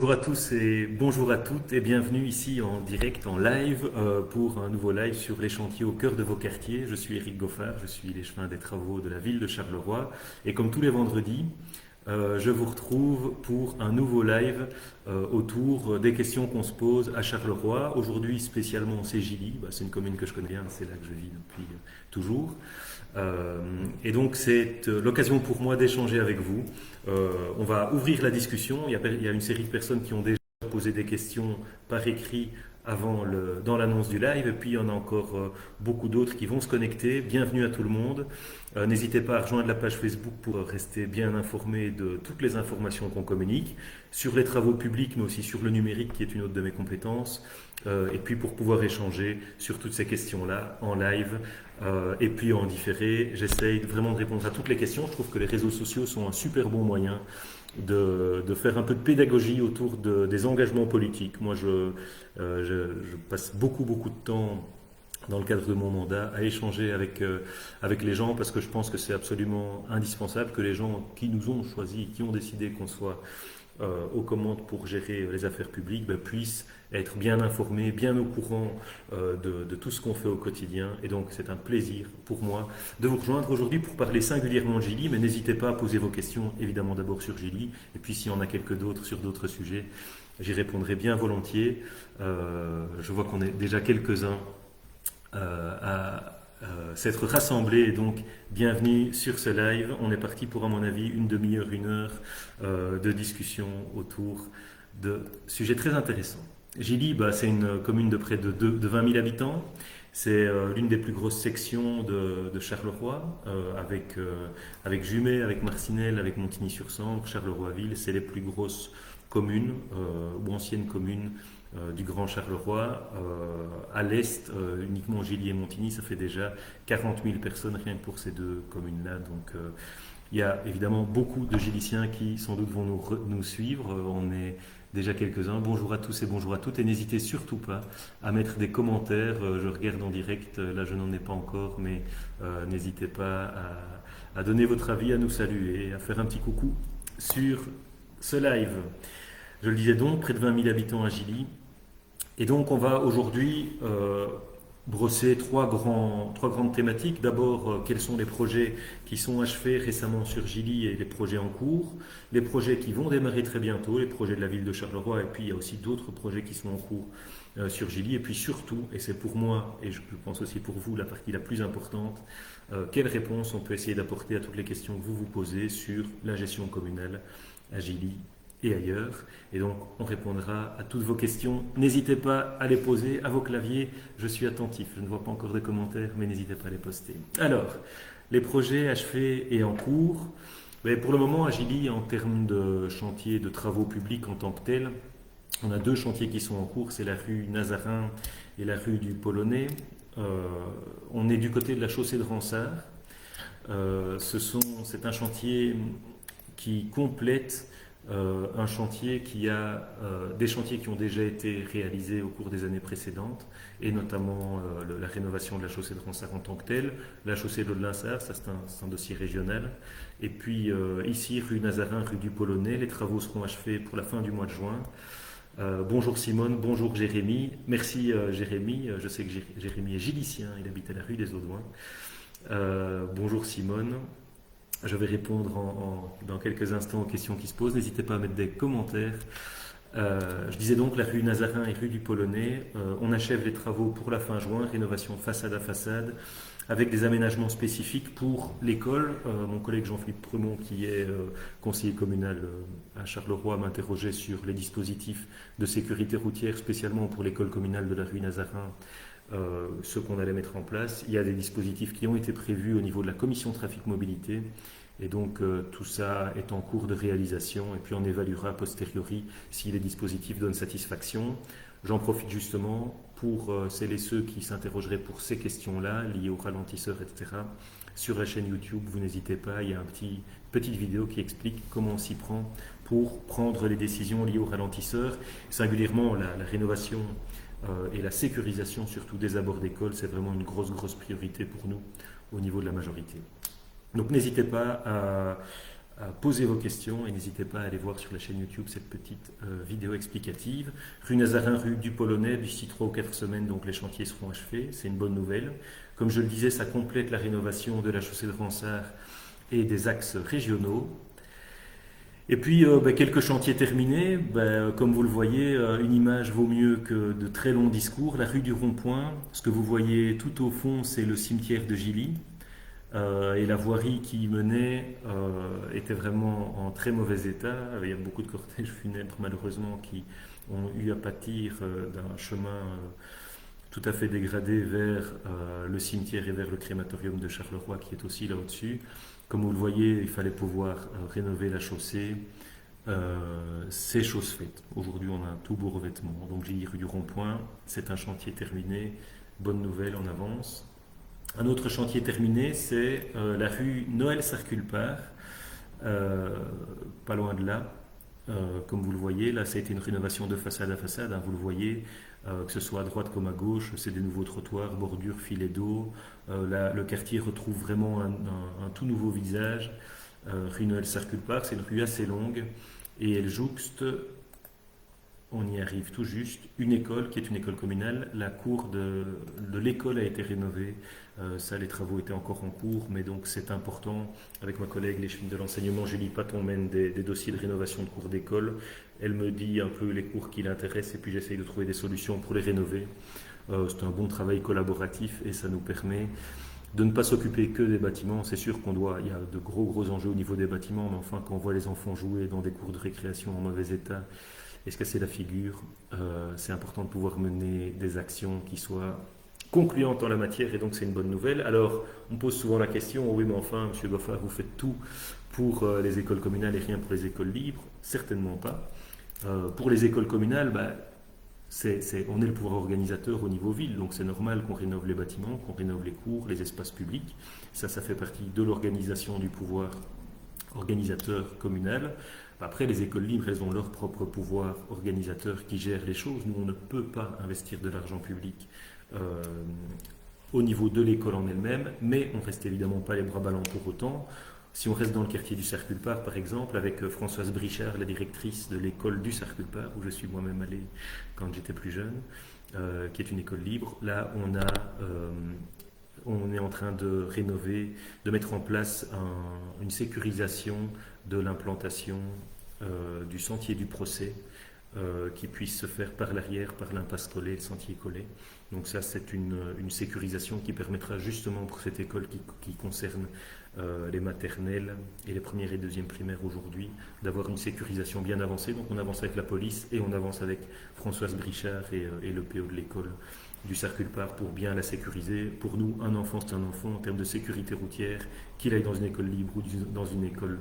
Bonjour à tous et bonjour à toutes et bienvenue ici en direct, en live, pour un nouveau live sur les chantiers au cœur de vos quartiers. Je suis Éric Goffard, je suis l'échevin des travaux de la ville de Charleroi et comme tous les vendredis, je vous retrouve pour un nouveau live autour des questions qu'on se pose à Charleroi. Aujourd'hui spécialement c'est Gilly, c'est une commune que je connais bien, c'est là que je vis depuis toujours. Et donc c'est l'occasion pour moi d'échanger avec vous. On va ouvrir la discussion. Il y a une série de personnes qui ont déjà posé des questions par écrit dans l'annonce du live. Et puis il y en a encore beaucoup d'autres qui vont se connecter. Bienvenue à tout le monde. N'hésitez pas à rejoindre la page Facebook pour rester bien informé de toutes les informations qu'on communique sur les travaux publics, mais aussi sur le numérique, qui est une autre de mes compétences. Et puis pour pouvoir échanger sur toutes ces questions-là en live et puis en différé, j'essaye vraiment de répondre à toutes les questions. Je trouve que les réseaux sociaux sont un super bon moyen de faire un peu de pédagogie autour des engagements politiques. Moi, je passe beaucoup de temps dans le cadre de mon mandat à échanger avec les gens parce que je pense que c'est absolument indispensable que les gens qui nous ont choisis, qui ont décidé qu'on soit aux commandes pour gérer les affaires publiques puissent être bien informés, bien au courant de tout ce qu'on fait au quotidien. Et donc c'est un plaisir pour moi de vous rejoindre aujourd'hui pour parler singulièrement de Gilly, mais n'hésitez pas à poser vos questions, évidemment d'abord sur Gilly, et puis s'il y en a quelques d'autres sur d'autres sujets, j'y répondrai bien volontiers. Je vois qu'on est déjà quelques-uns à s'être rassemblés. Donc, bienvenue sur ce live. On est parti pour, à mon avis, une demi-heure, une heure de discussion autour de sujets très intéressants. Gilly, c'est une commune de près de 20 000 habitants. C'est l'une des plus grosses sections de Charleroi, avec Jumet, avec Marcinelle, avec Montigny-sur-Sambre, Charleroi-Ville. C'est les plus grosses communes ou anciennes communes du Grand Charleroi. À l'est, uniquement Gilly et Montigny, ça fait déjà 40 000 personnes rien que pour ces deux communes-là. Donc il y a évidemment beaucoup de Gillyciens qui sans doute vont nous suivre. On est déjà quelques-uns. Bonjour à tous et bonjour à toutes. Et n'hésitez surtout pas à mettre des commentaires. Je regarde en direct, là je n'en ai pas encore, mais n'hésitez pas à donner votre avis, à nous saluer, à faire un petit coucou sur ce live. Je le disais donc, près de 20 000 habitants à Gilly. Et donc on va aujourd'hui brosser trois grandes thématiques. D'abord, quels sont les projets qui sont achevés récemment sur Gilly et les projets en cours, les projets qui vont démarrer très bientôt, les projets de la ville de Charleroi, et puis il y a aussi d'autres projets qui sont en cours sur Gilly, et puis surtout, et c'est pour moi, et je pense aussi pour vous, la partie la plus importante, quelles réponses on peut essayer d'apporter à toutes les questions que vous vous posez sur la gestion communale à Gilly et ailleurs. Et donc, on répondra à toutes vos questions. N'hésitez pas à les poser à vos claviers. Je suis attentif. Je ne vois pas encore de commentaires, mais n'hésitez pas à les poster. Alors, les projets achevés et en cours. Mais pour le moment, à Gilly, en termes de chantier de travaux publics en tant que tel, on a deux chantiers qui sont en cours. C'est la rue Nazarin et la rue du Polonais. On est du côté de la chaussée de Ransard. C'est un chantier qui complète un chantier des chantiers qui ont déjà été réalisés au cours des années précédentes, et notamment la rénovation de la chaussée de Ransard en tant que telle, la chaussée de l'Aude-Linsart, ça c'est un dossier régional, et puis ici rue Nazarin, rue du Polonais, les travaux seront achevés pour la fin du mois de juin. Bonjour Simone, bonjour Jérémy. Merci Jérémy, je sais que Jérémy est gilicien, il habite à la rue des Audouins. Bonjour Simone. Je vais répondre dans quelques instants aux questions qui se posent. N'hésitez pas à mettre des commentaires. Je disais donc la rue Nazarin et rue du Polonais. On achève les travaux pour la fin juin, rénovation façade à façade, avec des aménagements spécifiques pour l'école. Mon collègue Jean-Philippe Premont, qui est conseiller communal à Charleroi, m'interrogeait sur les dispositifs de sécurité routière, spécialement pour l'école communale de la rue Nazarin. Ce qu'on allait mettre en place. Il y a des dispositifs qui ont été prévus au niveau de la commission trafic mobilité, et donc tout ça est en cours de réalisation, et puis on évaluera a posteriori si les dispositifs donnent satisfaction. J'en profite justement pour celles et ceux qui s'interrogeraient pour ces questions-là, liées aux ralentisseurs, etc. Sur la chaîne YouTube, vous n'hésitez pas, il y a une petite vidéo qui explique comment on s'y prend pour prendre les décisions liées aux ralentisseurs, singulièrement la rénovation et la sécurisation surtout des abords d'école, c'est vraiment une grosse priorité pour nous au niveau de la majorité. Donc n'hésitez pas poser vos questions et n'hésitez pas à aller voir sur la chaîne YouTube cette petite vidéo explicative. Rue Nazarin, rue du Polonais, d'ici 3 ou 4 semaines, donc les chantiers seront achevés, c'est une bonne nouvelle. Comme je le disais, ça complète la rénovation de la chaussée de Ronsard et des axes régionaux. Et puis, quelques chantiers terminés. Comme vous le voyez, une image vaut mieux que de très longs discours. La rue du Rond-Point, ce que vous voyez tout au fond, c'est le cimetière de Gilly. Et la voirie qui y menait était vraiment en très mauvais état. Il y a beaucoup de cortèges funèbres, malheureusement, qui ont eu à pâtir d'un chemin tout à fait dégradé vers le cimetière et vers le crématorium de Charleroi, qui est aussi là au-dessus. Comme vous le voyez, il fallait pouvoir rénover la chaussée. C'est chose faite. Aujourd'hui, on a un tout beau revêtement. Donc, j'ai dit rue du Rond-Point, c'est un chantier terminé. Bonne nouvelle, on avance. Un autre chantier terminé, c'est la rue Noël-Circulpart, pas loin de là. Comme vous le voyez, là, ça a été une rénovation de façade à façade. Hein, vous le voyez, que ce soit à droite comme à gauche, c'est des nouveaux trottoirs, bordures, filets d'eau. Le quartier retrouve vraiment un tout nouveau visage. Rue Noël-Circulpart, c'est une rue assez longue et elle jouxte, on y arrive tout juste, une école qui est une école communale. La cour de l'école a été rénovée. Ça, les travaux étaient encore en cours, mais donc c'est important. Avec ma collègue, les chefs de l'enseignement, Julie Pat, on mène des dossiers de rénovation de cours d'école. Elle me dit un peu les cours qui l'intéressent et puis j'essaye de trouver des solutions pour les rénover. C'est un bon travail collaboratif et ça nous permet de ne pas s'occuper que des bâtiments. C'est sûr il y a de gros enjeux au niveau des bâtiments, mais enfin, quand on voit les enfants jouer dans des cours de récréation en mauvais état et se casser la figure, c'est important de pouvoir mener des actions qui soient concluantes en la matière et donc c'est une bonne nouvelle. Alors, on pose souvent la question, oui mais enfin, M. Goffard, vous faites tout pour les écoles communales et rien pour les écoles libres? Certainement pas. Pour les écoles communales, on est le pouvoir organisateur au niveau ville, donc c'est normal qu'on rénove les bâtiments, qu'on rénove les cours, les espaces publics. Ça fait partie de l'organisation du pouvoir organisateur communal. Après, les écoles libres, elles ont leur propre pouvoir organisateur qui gère les choses. Nous, on ne peut pas investir de l'argent public au niveau de l'école en elle-même, mais on ne reste évidemment pas les bras ballants pour autant. Si on reste dans le quartier du Circulpart, par exemple, avec Françoise Brichard, la directrice de l'école du Circulpart, où je suis moi-même allé quand j'étais plus jeune, qui est une école libre, là, on est en train de rénover, de mettre en place une sécurisation de l'implantation du sentier du procès, qui puisse se faire par l'arrière, par l'impasse collée, le sentier collé. Donc ça, c'est une sécurisation qui permettra justement pour cette école qui concerne les maternelles et les premières et deuxièmes primaires aujourd'hui, d'avoir une sécurisation bien avancée. Donc on avance avec la police et on avance avec Françoise Brichard et le PO de l'école du Circulpart pour bien la sécuriser. Pour nous, un enfant, c'est un enfant en termes de sécurité routière, qu'il aille dans une école libre ou dans une école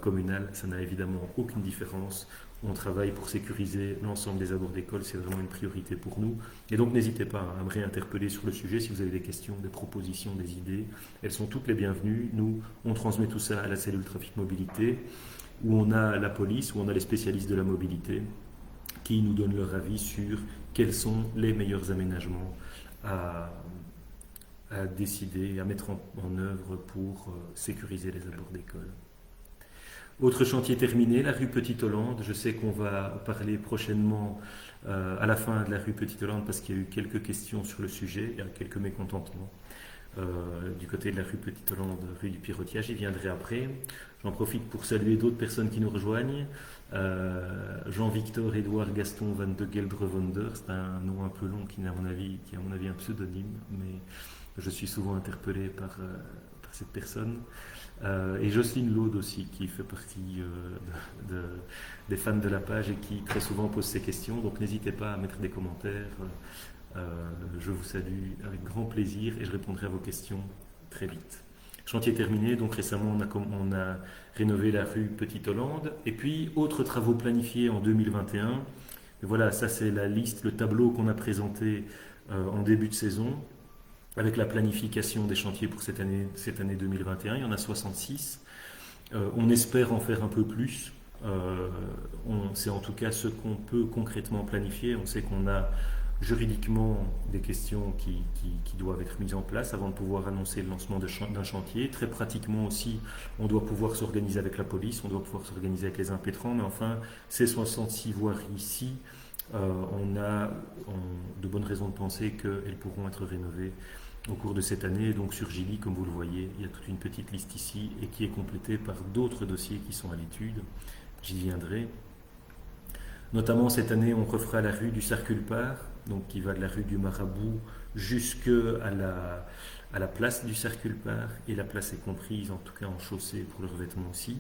communale, ça n'a évidemment aucune différence. On travaille pour sécuriser l'ensemble des abords d'école, c'est vraiment une priorité pour nous. Et donc n'hésitez pas à me réinterpeller sur le sujet si vous avez des questions, des propositions, des idées. Elles sont toutes les bienvenues. Nous, on transmet tout ça à la cellule trafic mobilité, où on a la police, où on a les spécialistes de la mobilité, qui nous donnent leur avis sur quels sont les meilleurs aménagements à décider, à mettre en œuvre pour sécuriser les abords d'école. Autre chantier terminé, la rue Petite-Hollande. Je sais qu'on va parler prochainement à la fin de la rue Petite-Hollande parce qu'il y a eu quelques questions sur le sujet, il y a quelques mécontentements du côté de la rue Petite-Hollande, rue du Pirotiage. J'y viendrai après. J'en profite pour saluer d'autres personnes qui nous rejoignent. Jean-Victor Édouard Gaston Van de Geldrevonder, c'est un nom un peu long qui est à mon avis un pseudonyme, mais je suis souvent interpellé par cette personne. Et Jocelyne Laude aussi, qui fait partie des fans de la page et qui très souvent pose ces questions. Donc n'hésitez pas à mettre des commentaires. Je vous salue avec grand plaisir et je répondrai à vos questions très vite. Chantier terminé, donc récemment on a rénové la rue Petite-Hollande. Et puis, autres travaux planifiés en 2021. Et voilà, ça c'est la liste, le tableau qu'on a présenté en début de saison, avec la planification des chantiers pour cette année 2021. Il y en a 66. On espère en faire un peu plus. C'est en tout cas ce qu'on peut concrètement planifier. On sait qu'on a juridiquement des questions qui doivent être mises en place avant de pouvoir annoncer le lancement d'un chantier. Très pratiquement aussi, on doit pouvoir s'organiser avec la police, on doit pouvoir s'organiser avec les impétrants, mais enfin, ces 66 voiries-ci, on a de bonnes raisons de penser qu'elles pourront être rénovées au cours de cette année. Donc sur Gilly, comme vous le voyez, il y a toute une petite liste ici et qui est complétée par d'autres dossiers qui sont à l'étude. J'y viendrai. Notamment cette année, on refera la rue du Circulpart, donc qui va de la rue du Marabout jusqu'à la place du Circulpart, et la place est comprise en tout cas en chaussée pour le revêtement aussi.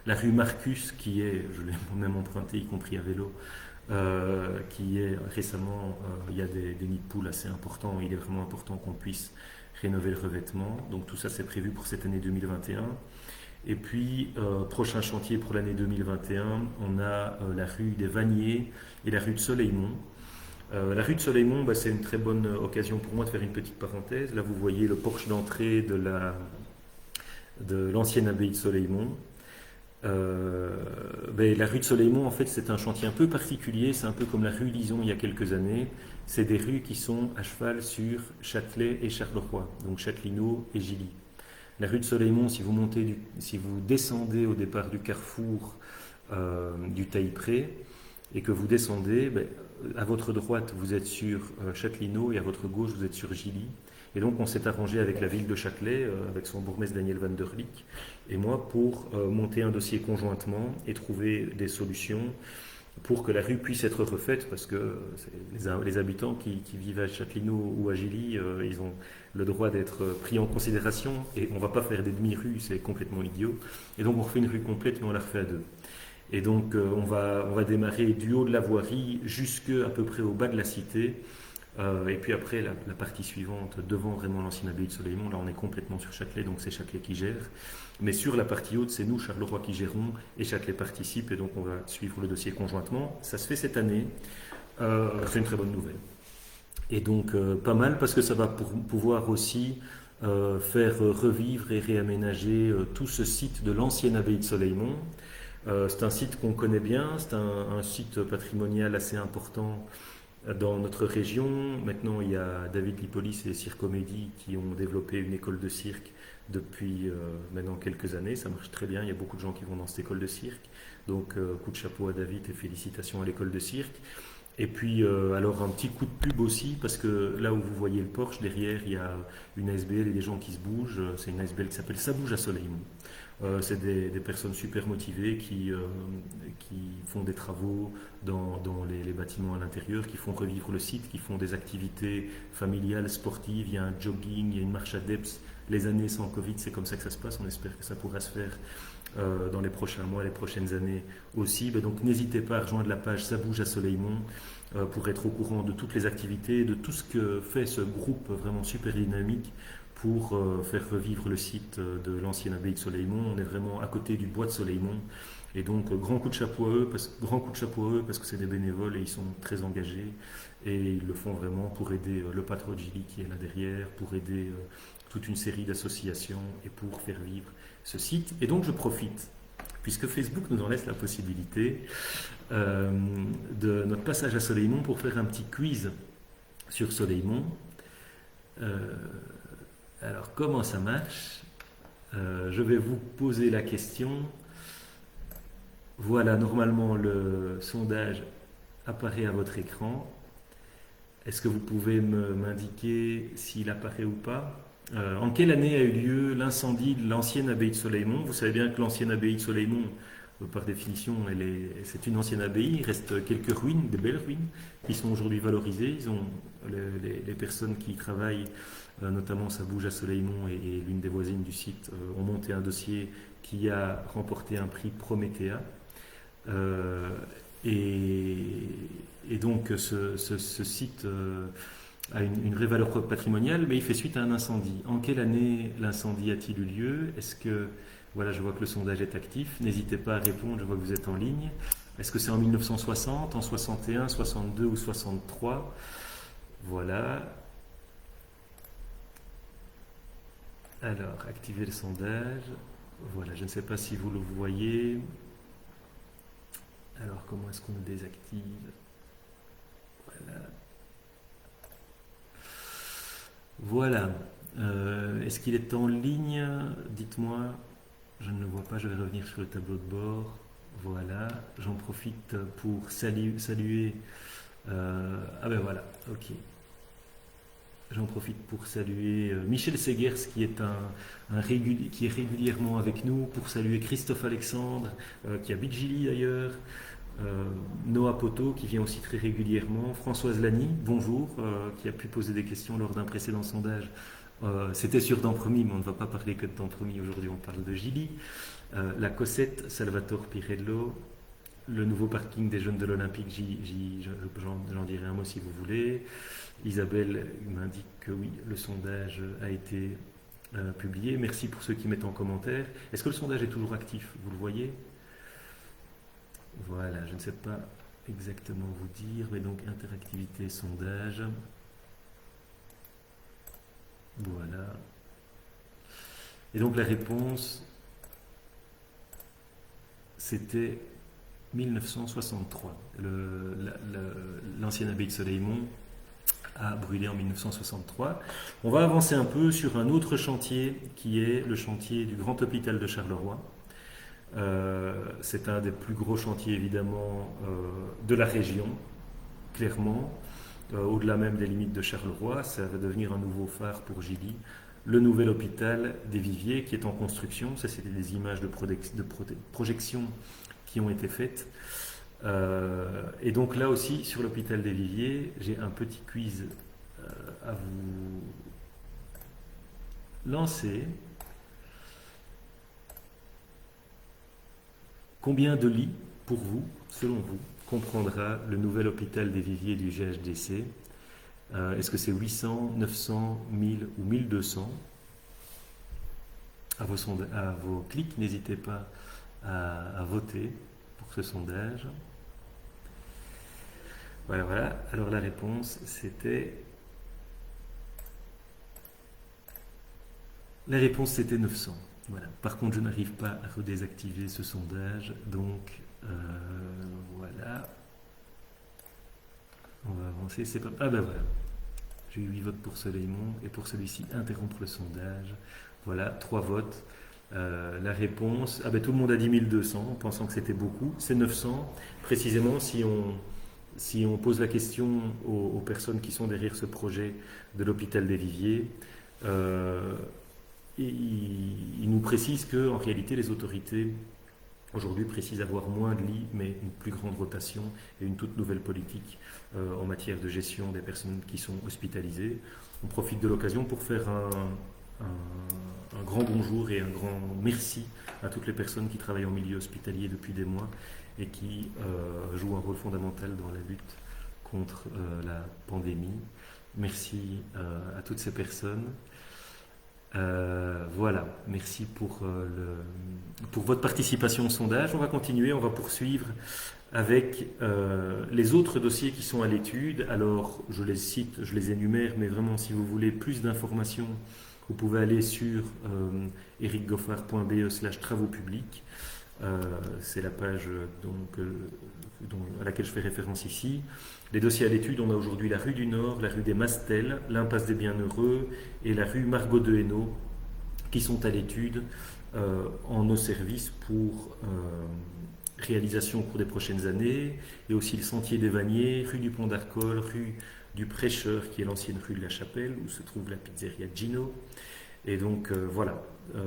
La rue Marcus, qui est, je l'ai même emprunté, y compris à vélo, qui est récemment, il y a des nids de poules assez importants, il est vraiment important qu'on puisse rénover le revêtement. Donc tout ça c'est prévu pour cette année 2021. Et puis, prochain chantier pour l'année 2021, on a la rue des Vaniers et la rue de Soleilmont. La rue de Soleilmont, c'est une très bonne occasion pour moi de faire une petite parenthèse. Là, vous voyez le porche d'entrée de l'ancienne abbaye de Soleilmont. La rue de Soleilmont, en fait, c'est un chantier un peu particulier. C'est un peu comme la rue Lison il y a quelques années. C'est des rues qui sont à cheval sur Châtelet et Charleroi, donc Châtelineau et Gilly. La rue de Soleilmont, si vous descendez au départ du carrefour du Taillepré et que vous descendez, à votre droite vous êtes sur Châtelineau et à votre gauche vous êtes sur Gilly. Et donc on s'est arrangé avec la ville de Châtelet, avec son bourgmestre Daniel van der Leek et moi pour monter un dossier conjointement et trouver des solutions pour que la rue puisse être refaite, parce que les habitants qui vivent à Châtelineau ou à Gilly, ils ont le droit d'être pris en considération, et on ne va pas faire des demi-rues, c'est complètement idiot. Et donc on refait une rue complète, mais on la refait à deux. Et donc on va démarrer du haut de la voirie jusqu'à peu près au bas de la cité, et puis après la partie suivante, devant vraiment l'ancienne abbaye de Soleilmont, là on est complètement sur Châtelet, donc c'est Châtelet qui gère. Mais sur la partie haute, c'est nous, Charleroi, qui gérons, et Châtelet participe, et donc on va suivre le dossier conjointement. Ça se fait cette année, c'est une très bonne nouvelle. Et donc pas mal, parce que ça va pouvoir aussi faire revivre et réaménager tout ce site de l'ancienne abbaye de Soleilmont. C'est un site qu'on connaît bien, c'est un site patrimonial assez important dans notre région. Maintenant, il y a David Lipolis et Circomédie qui ont développé une école de cirque depuis maintenant quelques années. Ça marche très bien, il y a beaucoup de gens qui vont dans cette école de cirque. Donc, coup de chapeau à David et félicitations à l'école de cirque. Et puis, alors un petit coup de pub aussi, parce que là où vous voyez le Porsche, derrière, il y a une ASBL et des gens qui se bougent. C'est une ASBL qui s'appelle Ça bouge à Soleilmont. C'est des personnes super motivées qui font des travaux dans les bâtiments à l'intérieur, qui font revivre le site, qui font des activités familiales, sportives. Il y a un jogging, il y a une marche adepte. Les années sans Covid, c'est comme ça que ça se passe. On espère que ça pourra se faire dans les prochains mois, les prochaines années aussi. Donc n'hésitez pas à rejoindre la page Ça bouge à Soleilmont pour être au courant de toutes les activités, de tout ce que fait ce groupe vraiment super dynamique pour faire revivre le site de l'ancienne abbaye de Soleilmont. On est vraiment à côté du bois de Soleilmont. Et donc grand coup de chapeau à eux, parce que c'est des bénévoles et ils sont très engagés. Et ils le font vraiment pour aider le patron de Gilly qui est là derrière, pour aider toute une série d'associations et pour faire vivre ce site. Et donc je profite, puisque Facebook nous en laisse la possibilité, de notre passage à Soleilmont pour faire un petit quiz sur Soleilmont. Alors comment ça marche? Je vais vous poser la question. Voilà, normalement le sondage apparaît à votre écran. Est-ce que vous pouvez m'indiquer s'il apparaît ou pas? En quelle année a eu lieu l'incendie de l'ancienne abbaye de Soleilmont? Vous savez bien que l'ancienne abbaye de Soleilmont, par définition, c'est une ancienne abbaye. Il reste quelques ruines, des belles ruines, qui sont aujourd'hui valorisées. Les personnes qui y travaillent, notamment Ça bouge à Soleilmont et l'une des voisines du site, ont monté un dossier qui a remporté un prix Promethea. Et donc ce site a une vraie valeur patrimoniale, mais il fait suite à un incendie. En quelle année l'incendie a-t-il eu lieu? Est-ce que, voilà, je vois que le sondage est actif, n'hésitez pas à répondre, je vois que vous êtes en ligne. Est-ce que c'est en 1960, en 61, 62 ou 63? Voilà. Alors, activez le sondage. Voilà, je ne sais pas si vous le voyez. Alors, comment est-ce qu'on le désactive? Voilà. Voilà. Est-ce qu'il est en ligne? Dites-moi. Je ne le vois pas, je vais revenir sur le tableau de bord. Voilà. J'en profite pour saluer. Ah ben voilà, ok. J'en profite pour saluer Michel Segers qui est régulièrement avec nous, pour saluer Christophe Alexandre qui habite Gilly d'ailleurs, Noah Poto qui vient aussi très régulièrement, Françoise Lany, bonjour, qui a pu poser des questions lors d'un précédent sondage. C'était sur Dampremy, mais on ne va pas parler que de Dampremy aujourd'hui, on parle de Gilly. La Cossette, Salvatore Pirello, le nouveau parking des jeunes de l'Olympique, j'en dirai un mot si vous voulez. Isabelle m'indique que oui, le sondage a été publié. Merci pour ceux qui mettent en commentaire. Est-ce que le sondage est toujours actif? Vous le voyez? Voilà, je ne sais pas exactement vous dire, mais donc interactivité, sondage. Voilà. Et donc la réponse, c'était 1963. L'ancienne abbaye de Soleilmont a brûlé en 1963. On va avancer un peu sur un autre chantier qui est le chantier du Grand Hôpital de Charleroi. C'est un des plus gros chantiers évidemment de la région, clairement. Au-delà même des limites de Charleroi, ça va devenir un nouveau phare pour Gilly. Le nouvel hôpital des Viviers qui est en construction, ça c'était des images de projection qui ont été faites. Et donc là aussi, sur l'hôpital des Viviers, j'ai un petit quiz à vous lancer. Combien de lits, pour vous, selon vous, comprendra le nouvel hôpital des Viviers du GHDC? Est-ce que c'est 800, 900, 1000 ou 1200? À vos clics, n'hésitez pas à voter pour ce sondage. Voilà, voilà. Alors la réponse, c'était... La réponse, c'était 900. Voilà. Par contre, je n'arrive pas à redésactiver ce sondage, donc voilà. On va avancer. C'est pas... Ah ben voilà. J'ai eu 8 votes pour Soleilmont et pour celui-ci, interrompre le sondage. Voilà, 3 votes. La réponse, ah ben tout le monde a dit 1200, pensant que c'était beaucoup. C'est 900. Précisément, si on pose la question aux personnes qui sont derrière ce projet de l'hôpital des Viviers, ils nous précisent que en réalité les autorités aujourd'hui précisent avoir moins de lits mais une plus grande rotation et une toute nouvelle politique en matière de gestion des personnes qui sont hospitalisées. On profite de l'occasion pour faire un grand bonjour et un grand merci à toutes les personnes qui travaillent en milieu hospitalier depuis des mois et qui jouent un rôle fondamental dans la lutte contre la pandémie. Merci à toutes ces personnes. Voilà, merci pour votre participation au sondage. On va continuer, on va poursuivre avec les autres dossiers qui sont à l'étude. Alors, je les cite, je les énumère, mais vraiment, si vous voulez plus d'informations, vous pouvez aller sur ericgoffard.be/travaux publics. C'est la page à laquelle je fais référence ici. Les dossiers à l'étude, on a aujourd'hui la rue du Nord, la rue des Mastels, l'impasse des Bienheureux et la rue Margot de Hainaut qui sont à l'étude en nos services pour réalisation au cours des prochaines années. Et aussi le sentier des Vaniers, rue du Pont d'Arcole, rue du Prêcheur qui est l'ancienne rue de la Chapelle où se trouve la pizzeria Gino. Et donc voilà,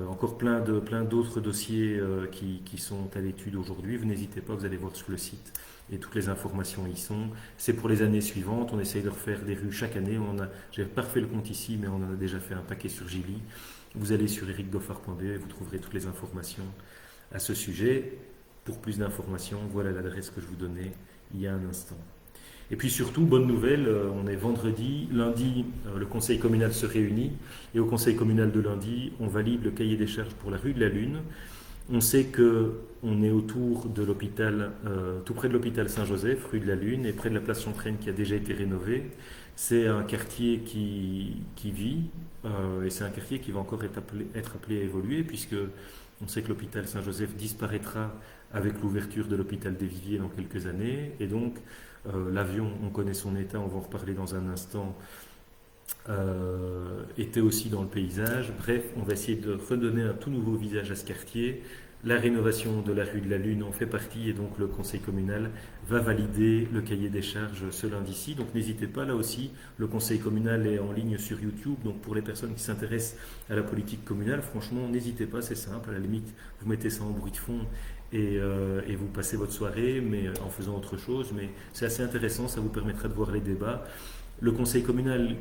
encore plein d'autres dossiers qui sont à l'étude aujourd'hui. Vous n'hésitez pas, vous allez voir sur le site et toutes les informations y sont. C'est pour les années suivantes, on essaye de refaire des rues chaque année. J'ai pas refait le compte ici, mais on en a déjà fait un paquet sur Gilly. Vous allez sur ericgoffard.be et vous trouverez toutes les informations à ce sujet. Pour plus d'informations, voilà l'adresse que je vous donnais il y a un instant. Et puis surtout, bonne nouvelle, on est vendredi, lundi, le conseil communal se réunit et au conseil communal de lundi, on valide le cahier des charges pour la rue de la Lune. On sait qu'on est autour de l'hôpital, tout près de l'hôpital Saint-Joseph, rue de la Lune, et près de la place Chantraine qui a déjà été rénovée. C'est un quartier qui vit et c'est un quartier qui va encore être appelé à évoluer puisque on sait que l'hôpital Saint-Joseph disparaîtra avec l'ouverture de l'hôpital des Viviers dans quelques années et donc l'avion, on connaît son état, on va en reparler dans un instant, était aussi dans le paysage. Bref, on va essayer de redonner un tout nouveau visage à ce quartier. La rénovation de la rue de la Lune en fait partie et donc le conseil communal va valider le cahier des charges ce lundi-ci. Donc n'hésitez pas, là aussi, le conseil communal est en ligne sur YouTube. Donc pour les personnes qui s'intéressent à la politique communale, franchement, n'hésitez pas, c'est simple. À la limite, vous mettez ça en bruit de fond et vous passez votre soirée mais en faisant autre chose. Mais c'est assez intéressant, ça vous permettra de voir les débats. Le conseil communal,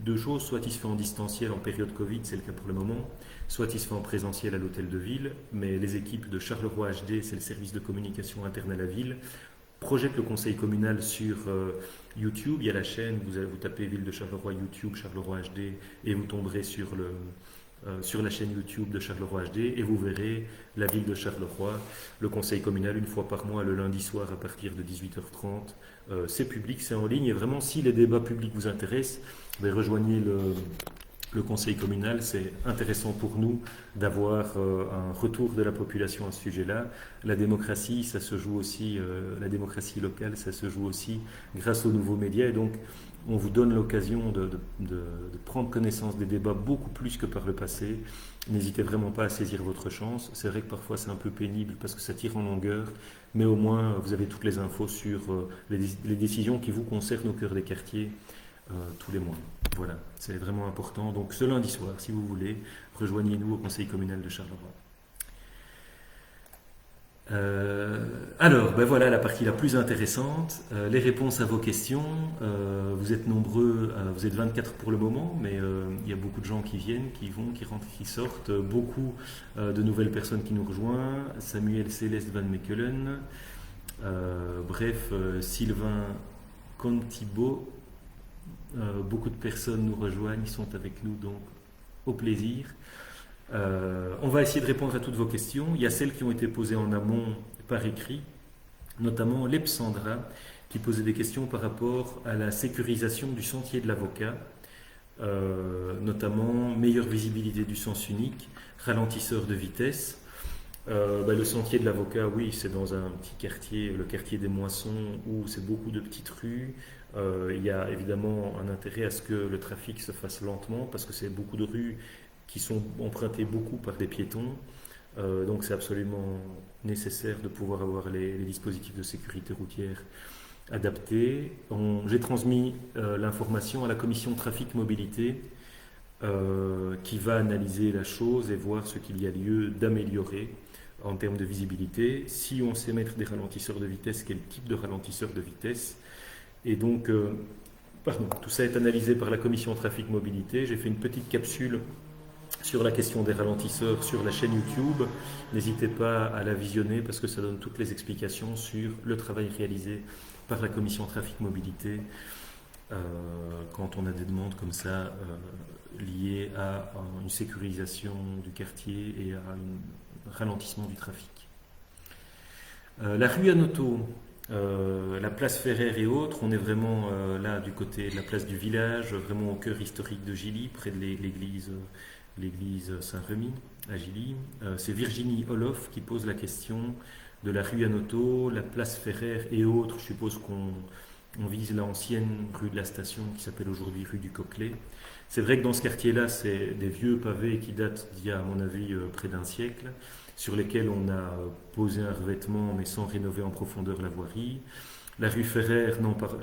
deux choses, soit il se fait en distanciel en période Covid, c'est le cas pour le moment, soit il se fait en présentiel à l'hôtel de ville, mais les équipes de Charleroi HD, c'est le service de communication interne à la ville, projettent le conseil communal sur YouTube. Il y a la chaîne, vous tapez Ville de Charleroi YouTube, Charleroi HD, et vous tomberez sur la chaîne YouTube de Charleroi HD, et vous verrez la ville de Charleroi, le conseil communal, une fois par mois, le lundi soir à partir de 18h30. C'est public, c'est en ligne, et vraiment, si les débats publics vous intéressent, rejoignez le conseil communal. C'est intéressant pour nous d'avoir un retour de la population à ce sujet-là. La démocratie, ça se joue aussi, la démocratie locale, ça se joue aussi grâce aux nouveaux médias, et donc on vous donne l'occasion de prendre connaissance des débats beaucoup plus que par le passé. N'hésitez vraiment pas à saisir votre chance. C'est vrai que parfois c'est un peu pénible parce que ça tire en longueur, mais au moins vous avez toutes les infos sur les décisions qui vous concernent au cœur des quartiers tous les mois. Voilà, c'est vraiment important. Donc ce lundi soir, si vous voulez, rejoignez-nous au conseil communal de Charleroi. Alors, ben voilà la partie la plus intéressante, les réponses à vos questions. Vous êtes nombreux, vous êtes 24 pour le moment, mais il y a beaucoup de gens qui viennent, qui vont, qui rentrent, qui sortent. Beaucoup de nouvelles personnes qui nous rejoignent. Samuel Céleste Van Mechelen, Sylvain Contibo. Beaucoup de personnes nous rejoignent, ils sont avec nous, donc au plaisir. On va essayer de répondre à toutes vos questions. Il y a celles qui ont été posées en amont par écrit, notamment Lepsandra, qui posait des questions par rapport à la sécurisation du sentier de l'avocat, notamment meilleure visibilité du sens unique, ralentisseur de vitesse. Le sentier de l'avocat, oui, c'est dans un petit quartier, le quartier des Moissons, où c'est beaucoup de petites rues. Il y a évidemment un intérêt à ce que le trafic se fasse lentement, parce que c'est beaucoup de rues qui sont empruntées beaucoup par des piétons. Donc c'est absolument nécessaire de pouvoir avoir les dispositifs de sécurité routière adaptés. J'ai transmis l'information à la commission trafic mobilité qui va analyser la chose et voir ce qu'il y a lieu d'améliorer en termes de visibilité. Si on sait mettre des ralentisseurs de vitesse, quel type de ralentisseur de vitesse. Et donc, tout ça est analysé par la commission trafic mobilité. J'ai fait une petite capsule sur la question des ralentisseurs sur la chaîne YouTube. N'hésitez pas à la visionner parce que ça donne toutes les explications sur le travail réalisé par la commission trafic mobilité quand on a des demandes comme ça liées à une sécurisation du quartier et à un ralentissement du trafic. La rue Anoto, la place Ferrer et autres, on est vraiment là du côté de la place du village, vraiment au cœur historique de Gilly, près de l'église Saint-Remy à Gilly. C'est Virginie Olof qui pose la question de la rue Anoto, la place Ferrer et autres. Je suppose qu'on vise l'ancienne rue de la Station qui s'appelle aujourd'hui rue du Coquelet. C'est vrai que dans ce quartier-là, c'est des vieux pavés qui datent d'il y a, à mon avis, près d'un siècle, sur lesquels on a posé un revêtement mais sans rénover en profondeur la voirie. La rue Ferrer,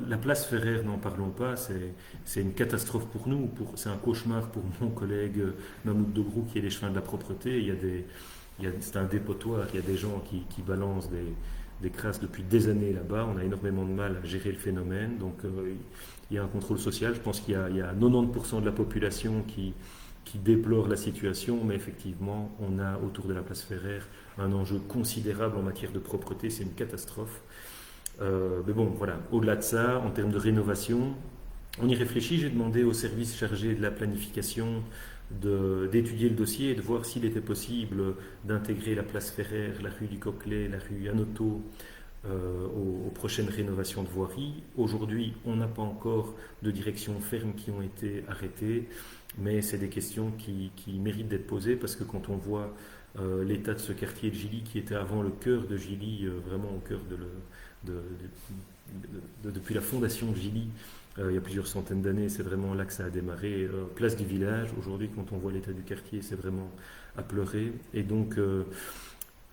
la place Ferrer, n'en parlons pas, c'est une catastrophe pour nous, c'est un cauchemar pour mon collègue Mahmoud Dobrou qui est les chemins de la propreté. C'est un dépotoir, il y a des gens qui balancent des crasses depuis des années là-bas. On a énormément de mal à gérer le phénomène, donc il y a un contrôle social. Je pense qu'il y a 90% de la population qui déplore la situation, mais effectivement, on a autour de la place Ferrer un enjeu considérable en matière de propreté, c'est une catastrophe. Mais bon, voilà, au-delà de ça, en termes de rénovation, on y réfléchit. J'ai demandé au service chargé de la planification d'étudier le dossier et de voir s'il était possible d'intégrer la place Ferrer, la rue du Coquelet, la rue Anoto aux prochaines rénovations de voirie. Aujourd'hui, on n'a pas encore de direction ferme qui ont été arrêtées, mais c'est des questions qui méritent d'être posées parce que quand on voit l'état de ce quartier de Gilly qui était avant le cœur de Gilly, vraiment au cœur depuis la fondation de Gilly, il y a plusieurs centaines d'années. C'est vraiment là que ça a démarré. Place du village, aujourd'hui, quand on voit l'état du quartier, c'est vraiment à pleurer. Et donc,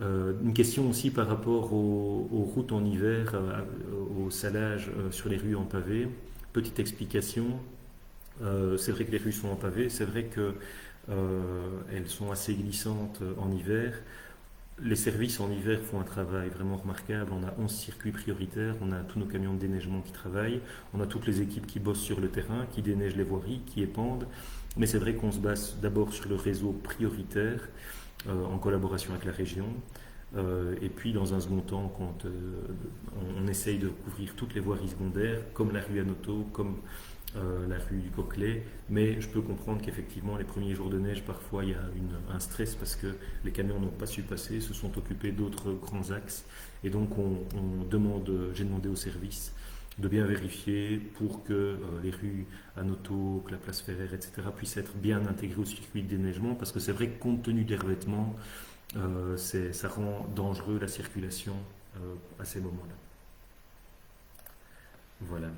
une question aussi par rapport aux routes en hiver, au salage sur les rues en pavé. Petite explication, c'est vrai que les rues sont en pavé, c'est vrai que elles sont assez glissantes en hiver. Les services en hiver font un travail vraiment remarquable. On a 11 circuits prioritaires, on a tous nos camions de déneigement qui travaillent, on a toutes les équipes qui bossent sur le terrain, qui déneigent les voiries, qui épandent. Mais c'est vrai qu'on se base d'abord sur le réseau prioritaire en collaboration avec la région. Et puis dans un second temps, quand on essaye de couvrir toutes les voiries secondaires, comme la rue Anoto, comme la rue du Coquelet, mais je peux comprendre qu'effectivement les premiers jours de neige, parfois il y a un stress parce que les camions n'ont pas su passer, se sont occupés d'autres grands axes, et donc j'ai demandé au service de bien vérifier pour que les rues Anoto, que la place Ferrer, etc. puissent être bien intégrées au circuit de déneigement, parce que c'est vrai que compte tenu des revêtements, ça rend dangereux la circulation à ces moments-là. Voilà.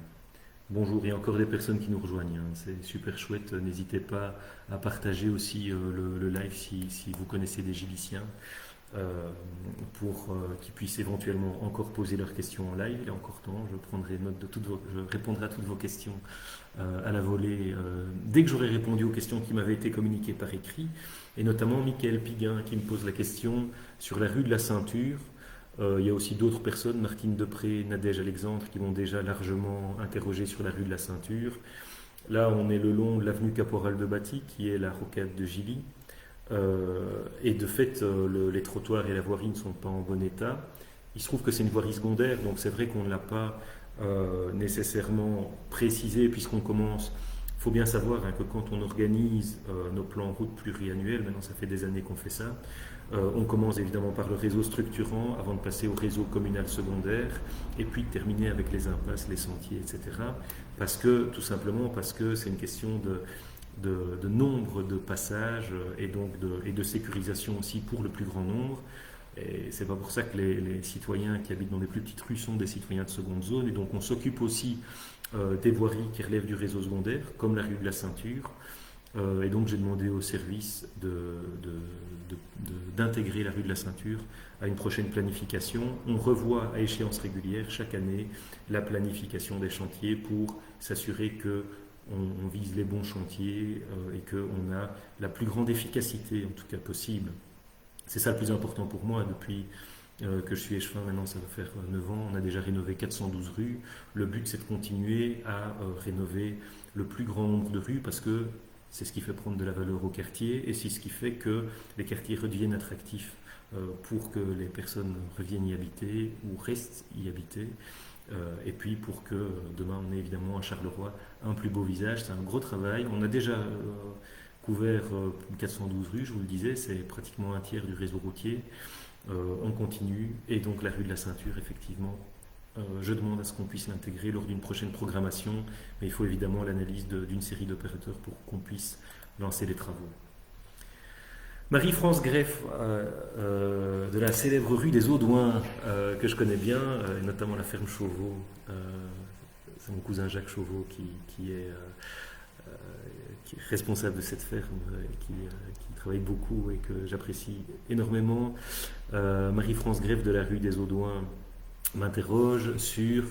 Bonjour, il y a encore des personnes qui nous rejoignent, hein. C'est super chouette. N'hésitez pas à partager aussi le live si vous connaissez des Giliciens pour qu'ils puissent éventuellement encore poser leurs questions en live. Il y a encore temps, je prendrai note de je répondrai à toutes vos questions à la volée dès que j'aurai répondu aux questions qui m'avaient été communiquées par écrit, et notamment Mickaël Piguin qui me pose la question sur la rue de la Ceinture. Il y a aussi d'autres personnes, Martine Depré, Nadège Alexandre, qui m'ont déjà largement interrogé sur la rue de la Ceinture. Là, on est le long de l'avenue Caporal de Batty, qui est la rocade de Gilly. Et de fait, les trottoirs et la voirie ne sont pas en bon état. Il se trouve que c'est une voirie secondaire, donc c'est vrai qu'on ne l'a pas nécessairement précisé, puisqu'on commence. Il faut bien savoir hein, que quand on organise nos plans route pluriannuels, maintenant ça fait des années qu'on fait ça, on commence évidemment par le réseau structurant avant de passer au réseau communal secondaire et puis de terminer avec les impasses, les sentiers, etc. Tout simplement parce que c'est une question de nombre de passages et donc de sécurisation aussi pour le plus grand nombre. Et c'est pas pour ça que les citoyens qui habitent dans des plus petites rues sont des citoyens de seconde zone. Et donc on s'occupe aussi des voiries qui relèvent du réseau secondaire, comme la rue de la Ceinture. Et donc j'ai demandé au service d'intégrer la rue de la Ceinture à une prochaine planification. On revoit à échéance régulière chaque année la planification des chantiers pour s'assurer que on vise les bons chantiers et qu'on a la plus grande efficacité en tout cas possible. C'est ça le plus important pour moi depuis que je suis échevin, maintenant ça va faire 9 ans. On a déjà rénové 412 rues. Le but c'est de continuer à rénover le plus grand nombre de rues parce que c'est ce qui fait prendre de la valeur au quartier et c'est ce qui fait que les quartiers redeviennent attractifs pour que les personnes reviennent y habiter ou restent y habiter. Et puis pour que demain on ait évidemment à Charleroi un plus beau visage. C'est un gros travail. On a déjà couvert 412 rues, je vous le disais, c'est pratiquement un tiers du réseau routier. On continue et donc la rue de la Ceinture, effectivement, je demande à ce qu'on puisse l'intégrer lors d'une prochaine programmation, mais il faut évidemment l'analyse d'une série d'opérateurs pour qu'on puisse lancer les travaux. Marie-France Greff, de la célèbre rue des Audouins, que je connais bien, notamment la ferme Chauveau. C'est mon cousin Jacques Chauveau qui est responsable de cette ferme, qui travaille beaucoup et que j'apprécie énormément. Marie-France Greff de la rue des Audouins m'interroge sur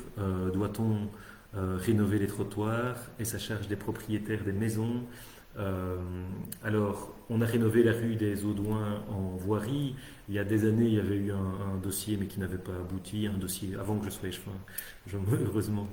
doit-on rénover les trottoirs et ça charge des propriétaires des maisons. Alors, on a rénové la rue des Audouins en voirie. Il y a des années, il y avait eu un dossier, mais qui n'avait pas abouti. Un dossier, avant que je sois échevin, heureusement.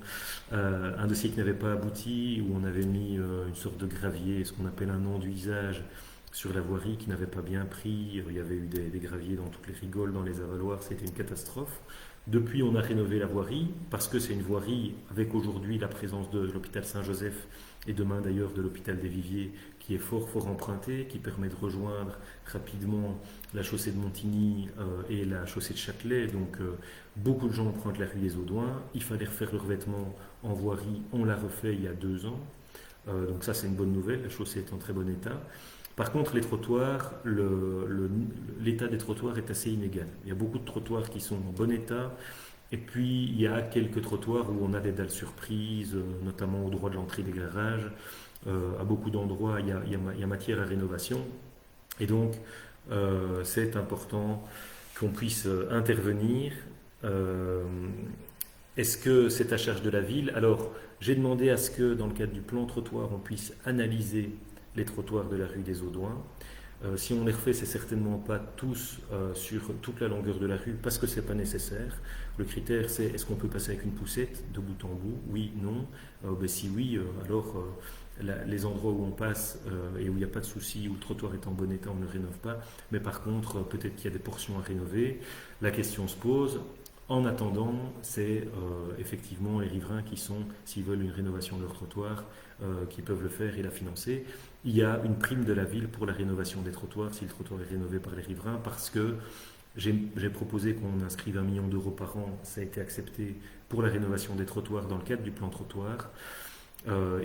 Un dossier qui n'avait pas abouti, où on avait mis une sorte de gravier, ce qu'on appelle un enduisage, sur la voirie qui n'avait pas bien pris. Il y avait eu des graviers dans toutes les rigoles, dans les avaloirs. C'était une catastrophe. Depuis, on a rénové la voirie, parce que c'est une voirie avec aujourd'hui la présence de l'hôpital Saint-Joseph et demain d'ailleurs de l'hôpital des Viviers, qui est fort emprunté, qui permet de rejoindre rapidement la chaussée de Montigny et la chaussée de Châtelet. Donc beaucoup de gens empruntent la rue des Audouins. Il fallait refaire le revêtement en voirie, on l'a refait il y a 2 ans. Donc ça c'est une bonne nouvelle, la chaussée est en très bon état. Par contre, les trottoirs, l'état des trottoirs est assez inégal. Il y a beaucoup de trottoirs qui sont en bon état Et puis, il y a quelques trottoirs où on a des dalles surprises, notamment au droit de l'entrée des garages. À beaucoup d'endroits, il y a matière à rénovation. Et donc, c'est important qu'on puisse intervenir. Euh, Est-ce que c'est à charge de la ville? Alors, j'ai demandé à ce que, dans le cadre du plan trottoir, on puisse analyser les trottoirs de la rue des Audouins. Si on les refait, c'est certainement pas tous sur toute la longueur de la rue parce que c'est pas nécessaire. Le critère, c'est est-ce qu'on peut passer avec une poussette de bout en bout? Oui, non. Ben, si oui, alors les endroits où on passe et où il n'y a pas de souci, où le trottoir est en bon état, on ne le rénove pas. Mais par contre, peut-être qu'il y a des portions à rénover. La question se pose. En attendant, c'est effectivement les riverains qui sont, s'ils veulent une rénovation de leur trottoir, qui peuvent le faire et la financer. Il y a une prime de la ville pour la rénovation des trottoirs, si le trottoir est rénové par les riverains, parce que j'ai proposé qu'on inscrive 1 million d'euros par an, ça a été accepté pour la rénovation des trottoirs dans le cadre du plan trottoir.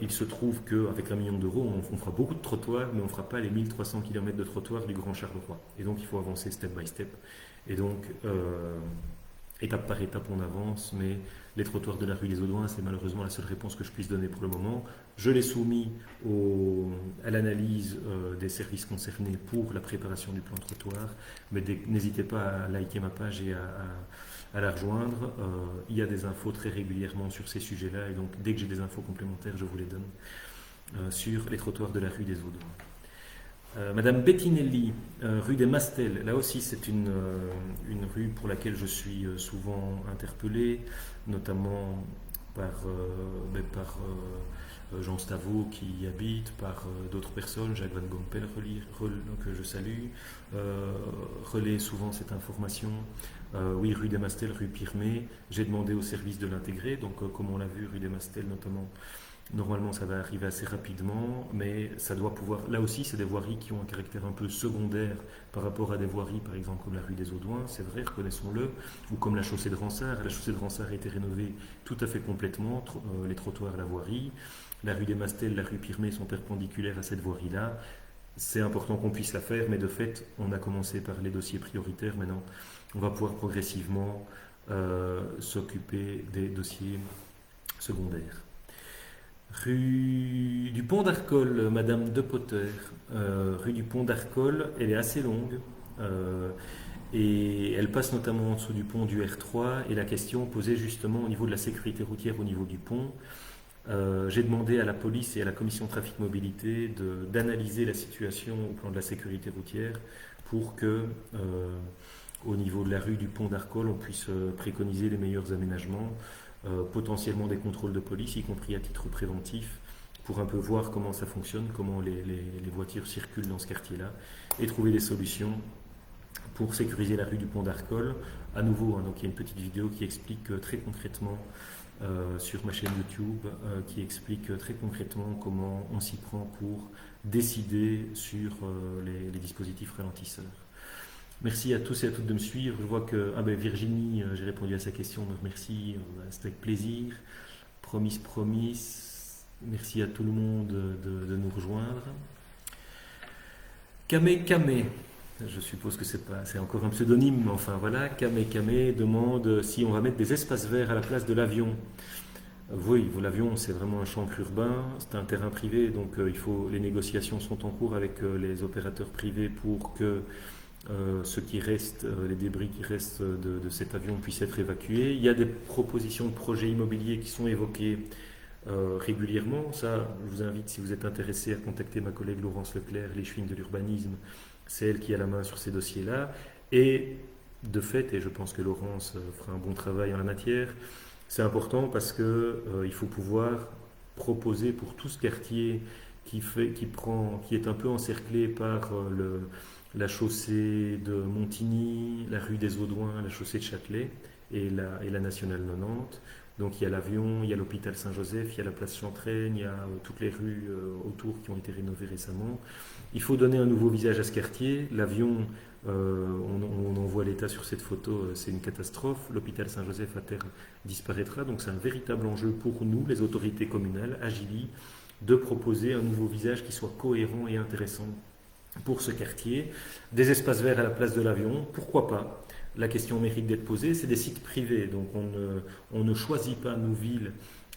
Il se trouve qu'avec 1 million d'euros, on fera beaucoup de trottoirs, mais on ne fera pas les 1300 km de trottoirs du Grand Charleroi. Et donc il faut avancer step by step. Et donc, étape par étape, on avance, mais les trottoirs de la rue des Audouins, c'est malheureusement la seule réponse que je puisse donner pour le moment. Je l'ai soumis à l'analyse des services concernés pour la préparation du plan trottoir, mais n'hésitez pas à liker ma page et à la rejoindre. Il y a des infos très régulièrement sur ces sujets-là, et donc dès que j'ai des infos complémentaires, je vous les donne sur les trottoirs de la rue des Audouins. Madame Bettinelli, rue des Mastels, là aussi c'est une rue pour laquelle je suis souvent interpellé, notamment par Jean Stavo qui y habite, par d'autres personnes, Jacques Van Gompel que je salue, relaie souvent cette information. Oui, rue des Mastels, rue Pirmé, j'ai demandé au service de l'intégrer, donc comme on l'a vu, rue des Mastels notamment. Normalement, ça va arriver assez rapidement, mais ça doit pouvoir. Là aussi, c'est des voiries qui ont un caractère un peu secondaire par rapport à des voiries, par exemple, comme la rue des Audouins, c'est vrai, reconnaissons-le, ou comme la chaussée de Ransard. La chaussée de Ransard a été rénovée tout à fait complètement, les trottoirs, la voirie. La rue des Mastels, la rue Pirmé sont perpendiculaires à cette voirie-là. C'est important qu'on puisse la faire, mais de fait, on a commencé par les dossiers prioritaires. Maintenant, on va pouvoir progressivement s'occuper des dossiers secondaires. Rue du Pont d'Arcole, Madame De Potter. Rue du Pont d'Arcole, elle est assez longue et elle passe notamment en dessous du pont du R3. Et la question posée justement au niveau de la sécurité routière au niveau du pont, j'ai demandé à la police et à la commission trafic mobilité d'analyser la situation au plan de la sécurité routière pour que au niveau de la rue du Pont d'Arcole, on puisse préconiser les meilleurs aménagements. Potentiellement des contrôles de police, y compris à titre préventif, pour un peu voir comment ça fonctionne, comment les voitures circulent dans ce quartier-là, et trouver des solutions pour sécuriser la rue du Pont d'Arcole. À nouveau, donc il y a une petite vidéo qui explique très concrètement sur ma chaîne YouTube, qui explique très concrètement comment on s'y prend pour décider sur les dispositifs ralentisseurs. Merci à tous et à toutes de me suivre. Je vois que Virginie, j'ai répondu à sa question, donc merci, c'était avec plaisir. Promis. Merci à tout le monde de nous rejoindre. Kame, je suppose que c'est encore un pseudonyme, mais enfin voilà. Kame demande si on va mettre des espaces verts à la place de l'avion. Oui, l'avion c'est vraiment un champ urbain, c'est un terrain privé, donc les négociations sont en cours avec les opérateurs privés pour que ce qui reste, les débris qui restent de cet avion puissent être évacués. Il y a des propositions de projets immobiliers qui sont évoquées régulièrement. Ça, je vous invite, si vous êtes intéressé, à contacter ma collègue Laurence Leclerc, l'échevine de l'urbanisme. C'est elle qui a la main sur ces dossiers-là. Et de fait, et je pense que Laurence fera un bon travail en la matière, c'est important parce que il faut pouvoir proposer pour tout ce quartier qui est un peu encerclé par la chaussée de Montigny, la rue des Audouins, la chaussée de Châtelet et la nationale 90. Donc il y a l'avion, il y a l'hôpital Saint-Joseph, il y a la place Chantraine, il y a toutes les rues autour qui ont été rénovées récemment. Il faut donner un nouveau visage à ce quartier. L'avion, on en voit l'état sur cette photo, c'est une catastrophe. L'hôpital Saint-Joseph à terme disparaîtra. Donc c'est un véritable enjeu pour nous, les autorités communales, Agili, de proposer un nouveau visage qui soit cohérent et intéressant pour ce quartier. Des espaces verts à la place de l'avion, pourquoi pas. la question mérite d'être posée. C'est des sites privés, donc on ne choisit pas, nos villes,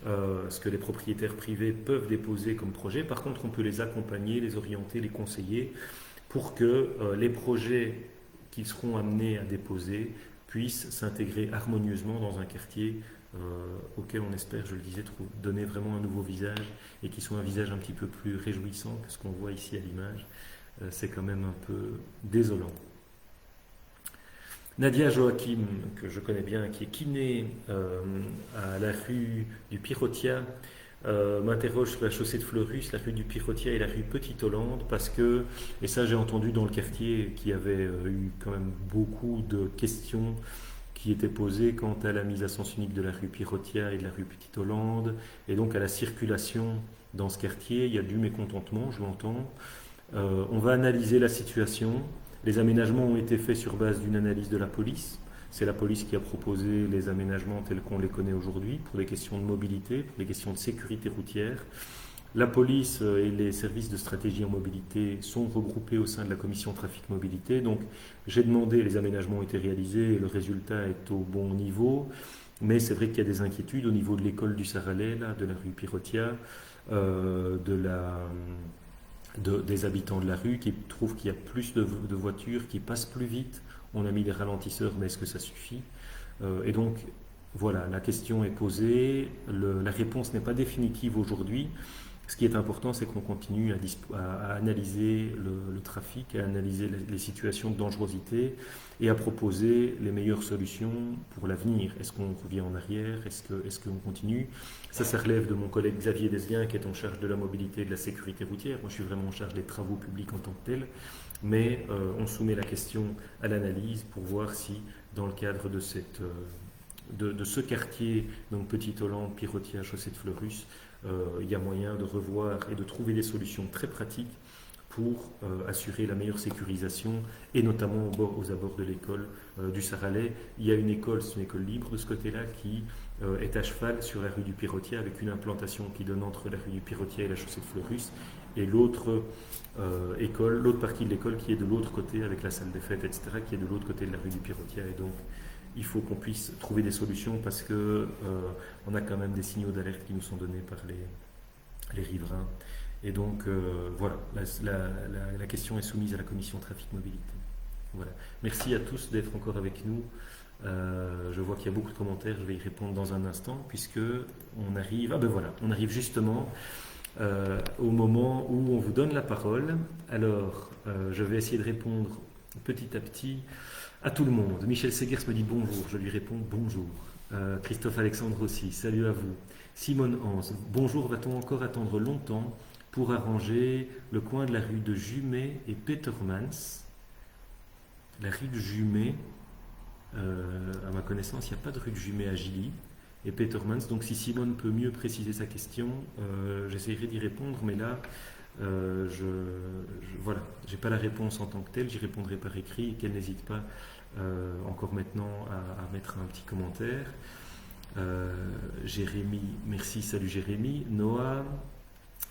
ce que les propriétaires privés peuvent déposer comme projet. Par contre, on peut les accompagner, les orienter, les conseiller pour que les projets qu'ils seront amenés à déposer puissent s'intégrer harmonieusement dans un quartier auquel on espère, je le disais, donner vraiment un nouveau visage et qui soit un visage un petit peu plus réjouissant que ce qu'on voit ici à l'image. C'est quand même un peu désolant. Nadia Joachim, que je connais bien, qui est kiné à la rue du Pirotia, m'interroge sur la chaussée de Fleurus, la rue du Pirotia et la rue Petite-Hollande, parce que, et ça j'ai entendu dans le quartier, qu'il y avait eu quand même beaucoup de questions qui étaient posées quant à la mise à sens unique de la rue Pirotia et de la rue Petite-Hollande, et donc à la circulation dans ce quartier. Il y a du mécontentement, je l'entends. On va analyser la situation. Les aménagements ont été faits sur base d'une analyse de la police. C'est la police qui a proposé les aménagements tels qu'on les connaît aujourd'hui pour les questions de mobilité, pour les questions de sécurité routière. La police et les services de stratégie en mobilité sont regroupés au sein de la commission trafic-mobilité. Donc j'ai demandé, les aménagements ont été réalisés et le résultat est au bon niveau. Mais c'est vrai qu'il y a des inquiétudes au niveau de l'école du Saralais, là, de la rue Pirotia, des habitants de la rue qui trouvent qu'il y a plus de voitures qui passent plus vite. On a mis des ralentisseurs, mais est-ce que ça suffit? Et donc, voilà, la question est posée. La réponse n'est pas définitive aujourd'hui. Ce qui est important, c'est qu'on continue à analyser le trafic, à analyser les situations de dangerosité et à proposer les meilleures solutions pour l'avenir. Est-ce qu'on revient en arrière? Est-ce qu'on continue? Ça relève de mon collègue Xavier Desliens, qui est en charge de la mobilité et de la sécurité routière. Moi, je suis vraiment en charge des travaux publics en tant que tel. Mais on soumet la question à l'analyse pour voir si, dans le cadre de ce quartier, donc Petite-Hollande, Pirotia, Chaussée de Fleurus, il y a moyen de revoir et de trouver des solutions très pratiques pour assurer la meilleure sécurisation, et notamment aux abords de l'école du Saralais. Il y a une école, c'est une école libre de ce côté-là, qui est à cheval sur la rue du Pirotia, avec une implantation qui donne entre la rue du Pirotia et la Chaussée de Fleurus, et l'autre partie de l'école qui est de l'autre côté, avec la salle des fêtes, etc., qui est de l'autre côté de la rue du Pirotia. Et donc, il faut qu'on puisse trouver des solutions, parce que on a quand même des signaux d'alerte qui nous sont donnés par les riverains. Et donc, voilà, la question est soumise à la commission trafic-mobilité. Voilà. Merci à tous d'être encore avec nous. Je vois qu'il y a beaucoup de commentaires, je vais y répondre dans un instant, puisque on arrive, on arrive justement au moment où on vous donne la parole. Alors, je vais essayer de répondre petit à petit à tout le monde. Michel Segers me dit bonjour, je lui réponds bonjour. Christophe Alexandre aussi, salut à vous. Simone Hans, bonjour, va-t-on encore attendre longtemps pour arranger le coin de la rue de Jumet et Petermans? La rue de Jumet, à ma connaissance, il n'y a pas de rue de Jumet à Gilly. Et Petermans, donc si Simone peut mieux préciser sa question, j'essaierai d'y répondre, mais là, voilà, j'ai pas la réponse en tant que telle, j'y répondrai par écrit, et qu'elle n'hésite pas encore maintenant à mettre un petit commentaire. Jérémy, merci, salut Jérémy. Noah,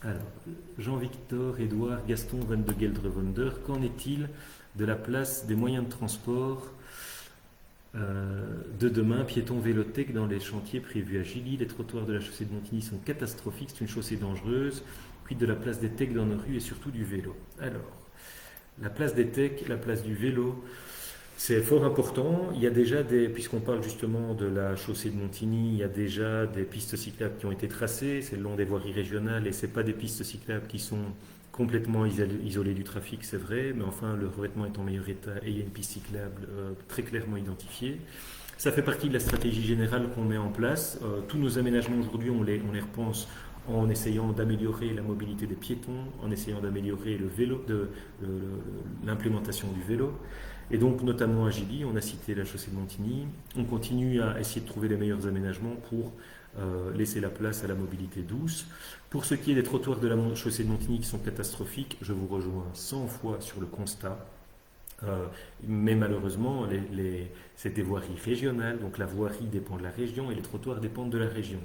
alors, Jean-Victor, Édouard, Gaston, Van de Geldrewonder, qu'en est-il de la place des moyens de transport de demain, piétons, vélothèques dans les chantiers prévus à Gilly? Les trottoirs de la chaussée de Montigny sont catastrophiques, c'est une chaussée dangereuse. Puis de la place des techs dans nos rues et surtout du vélo. Alors, la place des techs, la place du vélo, c'est fort important. Il y a déjà puisqu'on parle justement de la chaussée de Montigny, il y a déjà des pistes cyclables qui ont été tracées, c'est le long des voiries régionales, et ce n'est pas des pistes cyclables qui sont complètement isolées du trafic, c'est vrai, mais enfin le revêtement est en meilleur état et il y a une piste cyclable très clairement identifiée. Ça fait partie de la stratégie générale qu'on met en place. Tous nos aménagements aujourd'hui, on les repense en essayant d'améliorer la mobilité des piétons, en essayant d'améliorer l'implémentation du vélo. Et donc, notamment à Gilly, on a cité la chaussée de Montigny. On continue à essayer de trouver les meilleurs aménagements pour laisser la place à la mobilité douce. Pour ce qui est des trottoirs de la chaussée de Montigny qui sont catastrophiques, je vous rejoins 100 fois sur le constat. Mais malheureusement, c'est des voiries régionales, donc la voirie dépend de la région et les trottoirs dépendent de la région.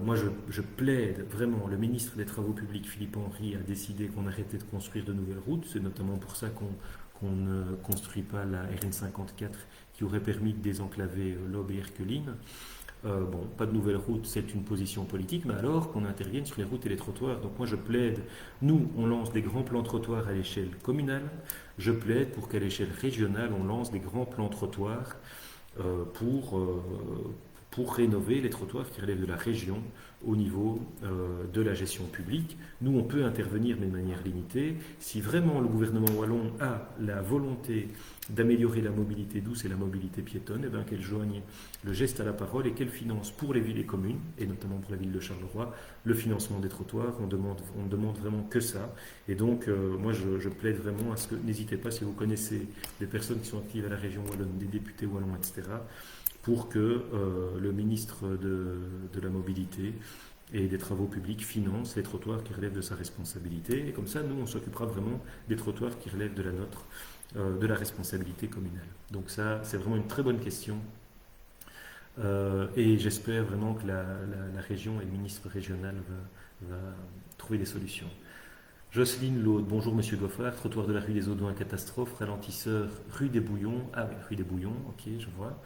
Moi, je plaide vraiment. Le ministre des Travaux publics, Philippe Henry, a décidé qu'on arrêtait de construire de nouvelles routes. C'est notamment pour ça qu'on ne construit pas la RN54 qui aurait permis de désenclaver l'Aube et Erqueline. Bon, pas de nouvelles routes, c'est une position politique, mais alors qu'on intervienne sur les routes et les trottoirs. Donc moi je plaide, nous on lance des grands plans trottoirs à l'échelle communale, je plaide pour qu'à l'échelle régionale on lance des grands plans trottoirs euh, pour, euh, pour rénover les trottoirs qui relèvent de la région au niveau de la gestion publique. Nous, on peut intervenir mais de manière limitée. Si vraiment le gouvernement wallon a la volonté d'améliorer la mobilité douce et la mobilité piétonne, eh bien qu'elle joigne le geste à la parole et qu'elle finance pour les villes et communes, et notamment pour la ville de Charleroi, le financement des trottoirs. On demande vraiment que ça. Et donc, moi, je plaide vraiment à ce que, n'hésitez pas, si vous connaissez des personnes qui sont actives à la région wallonne, des députés wallons, etc., pour que le ministre de la Mobilité et des Travaux publics finance les trottoirs qui relèvent de sa responsabilité. Et comme ça, nous, on s'occupera vraiment des trottoirs qui relèvent de la nôtre, de la responsabilité communale. Donc ça, c'est vraiment une très bonne question. Et j'espère vraiment que la région et le ministre régional va trouver des solutions. Jocelyne Laude, bonjour Monsieur Goffard, trottoir de la rue des Audouins, catastrophe, ralentisseur, rue des Bouillons, ah oui, rue des Bouillons, ok, je vois.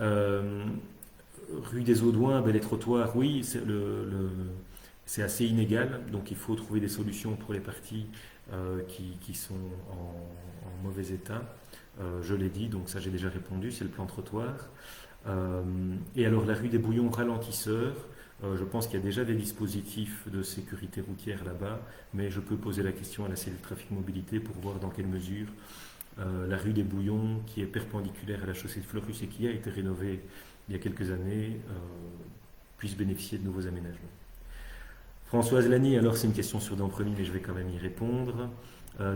Euh, Rue des Audouins, ben les trottoirs, oui, c'est assez inégal, donc il faut trouver des solutions pour les parties qui sont en mauvais état. Je l'ai dit, donc ça j'ai déjà répondu, c'est le plan trottoir. Et alors la rue des Bouillons, ralentisseur, je pense qu'il y a déjà des dispositifs de sécurité routière là-bas, mais je peux poser la question à la cellule trafic mobilité pour voir dans quelle mesure la rue des Bouillons, qui est perpendiculaire à la chaussée de Fleurus et qui a été rénovée il y a quelques années, puisse bénéficier de nouveaux aménagements. Françoise Lani, alors c'est une question sur Damprenay, mais je vais quand même y répondre.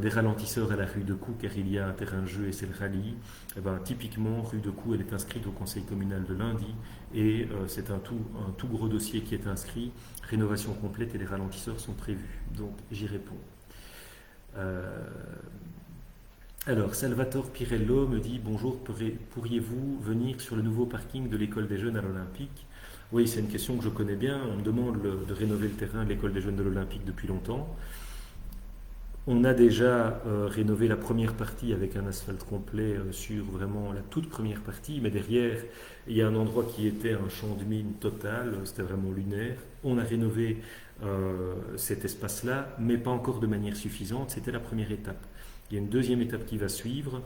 Des ralentisseurs à la rue de Coux, car il y a un terrain de jeu et c'est le rallye. Eh ben, typiquement, rue de Coux, elle est inscrite au conseil communal de lundi et c'est un tout gros dossier qui est inscrit. Rénovation complète et les ralentisseurs sont prévus. Donc j'y réponds. Alors, Salvatore Pirello me dit bonjour, pourriez-vous venir sur le nouveau parking de l'école des jeunes à l'Olympique? Oui, c'est une question que je connais bien. On me demande de rénover le terrain de l'école des jeunes de l'Olympique depuis longtemps. On a déjà rénové la première partie avec un asphalte complet sur vraiment la toute première partie, mais derrière, il y a un endroit qui était un champ de mine total, c'était vraiment lunaire. On a rénové cet espace-là, mais pas encore de manière suffisante, c'était la première étape. Il y a une deuxième étape qui va suivre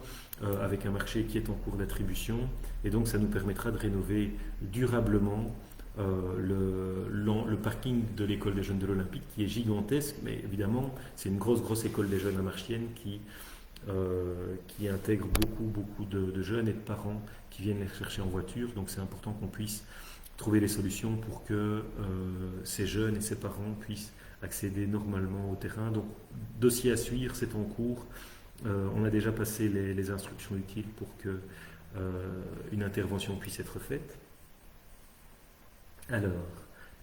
avec un marché qui est en cours d'attribution et donc ça nous permettra de rénover durablement le parking de l'école des jeunes de l'Olympique qui est gigantesque, mais évidemment c'est une grosse école des jeunes à Marchienne qui intègre beaucoup de jeunes et de parents qui viennent les chercher en voiture, donc c'est important qu'on puisse trouver des solutions pour que ces jeunes et ces parents puissent accéder normalement au terrain. Donc dossier à suivre, c'est en cours. On a déjà passé les instructions utiles pour que une intervention puisse être faite. Alors,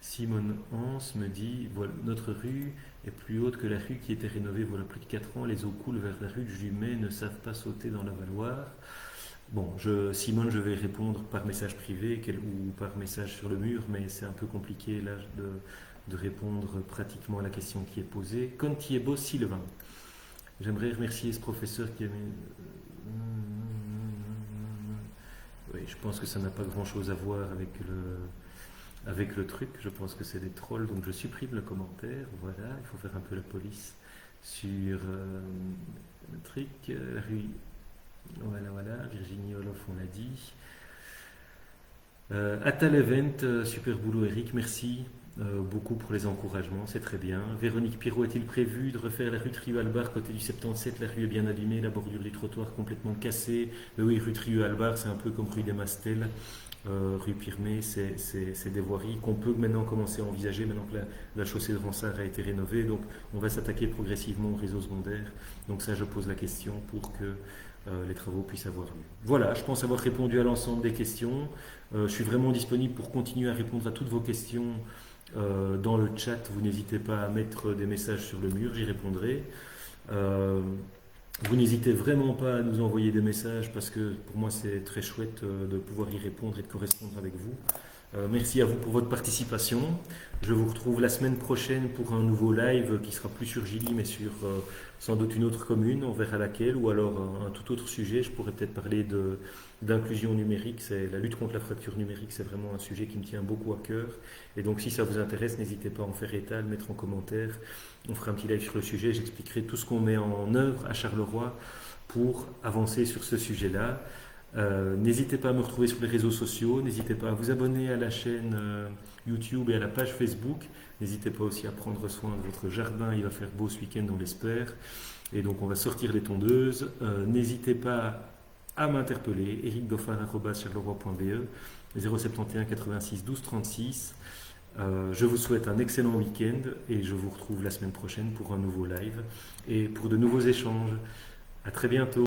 Simone Hans me dit voilà, notre rue est plus haute que la rue qui était rénovée voilà plus de 4 ans. Les eaux coulent vers la rue de Jumet, ne savent pas sauter dans la Valoire. Bon, Simone, je vais répondre par message privé ou par message sur le mur, mais c'est un peu compliqué là de répondre pratiquement à la question qui est posée. Contiebo Sylvain. J'aimerais remercier ce professeur qui a mis... Oui, je pense que ça n'a pas grand-chose à voir avec le truc. Je pense que c'est des trolls, donc je supprime le commentaire. Voilà, il faut faire un peu la police sur le truc. Rue... Voilà, Virginie Olof, on l'a dit. Atal Event, super boulot Eric, merci beaucoup pour les encouragements, c'est très bien. Véronique Pirot, est-il prévu de refaire la rue Trieu-Albar côté du 77? La rue est bien abîmée, la bordure du trottoir complètement cassée. Mais oui, rue Trieu-Albar, c'est un peu comme rue des Mastels. Rue Pirmé, c'est des voiries qu'on peut maintenant commencer à envisager, maintenant que la chaussée de Ransard a été rénovée. Donc on va s'attaquer progressivement au réseau secondaire. Donc ça, je pose la question pour que les travaux puissent avoir lieu. Voilà, je pense avoir répondu à l'ensemble des questions. Je suis vraiment disponible pour continuer à répondre à toutes vos questions dans le chat. Vous n'hésitez pas à mettre des messages sur le mur, j'y répondrai. Vous n'hésitez vraiment pas à nous envoyer des messages parce que pour moi c'est très chouette de pouvoir y répondre et de correspondre avec vous. Merci à vous pour votre participation. Je vous retrouve la semaine prochaine pour un nouveau live qui sera plus sur Gilly, mais sur sans doute une autre commune, on verra laquelle, ou alors un tout autre sujet. Je pourrais peut-être parler d'inclusion numérique. C'est la lutte contre la fracture numérique, c'est vraiment un sujet qui me tient beaucoup à cœur. Et donc, si ça vous intéresse, n'hésitez pas à en faire état, le mettre en commentaire. On fera un petit live sur le sujet. J'expliquerai tout ce qu'on met en œuvre à Charleroi pour avancer sur ce sujet-là. N'hésitez pas à me retrouver sur les réseaux sociaux, n'hésitez pas à vous abonner à la chaîne YouTube et à la page Facebook. N'hésitez pas aussi à prendre soin de votre jardin, il va faire beau ce week-end, on l'espère. Et donc on va sortir les tondeuses. N'hésitez pas à m'interpeller, ericgoffard@charleroi.be, 071 86 12 36. Je vous souhaite un excellent week-end et je vous retrouve la semaine prochaine pour un nouveau live et pour de nouveaux échanges. À très bientôt.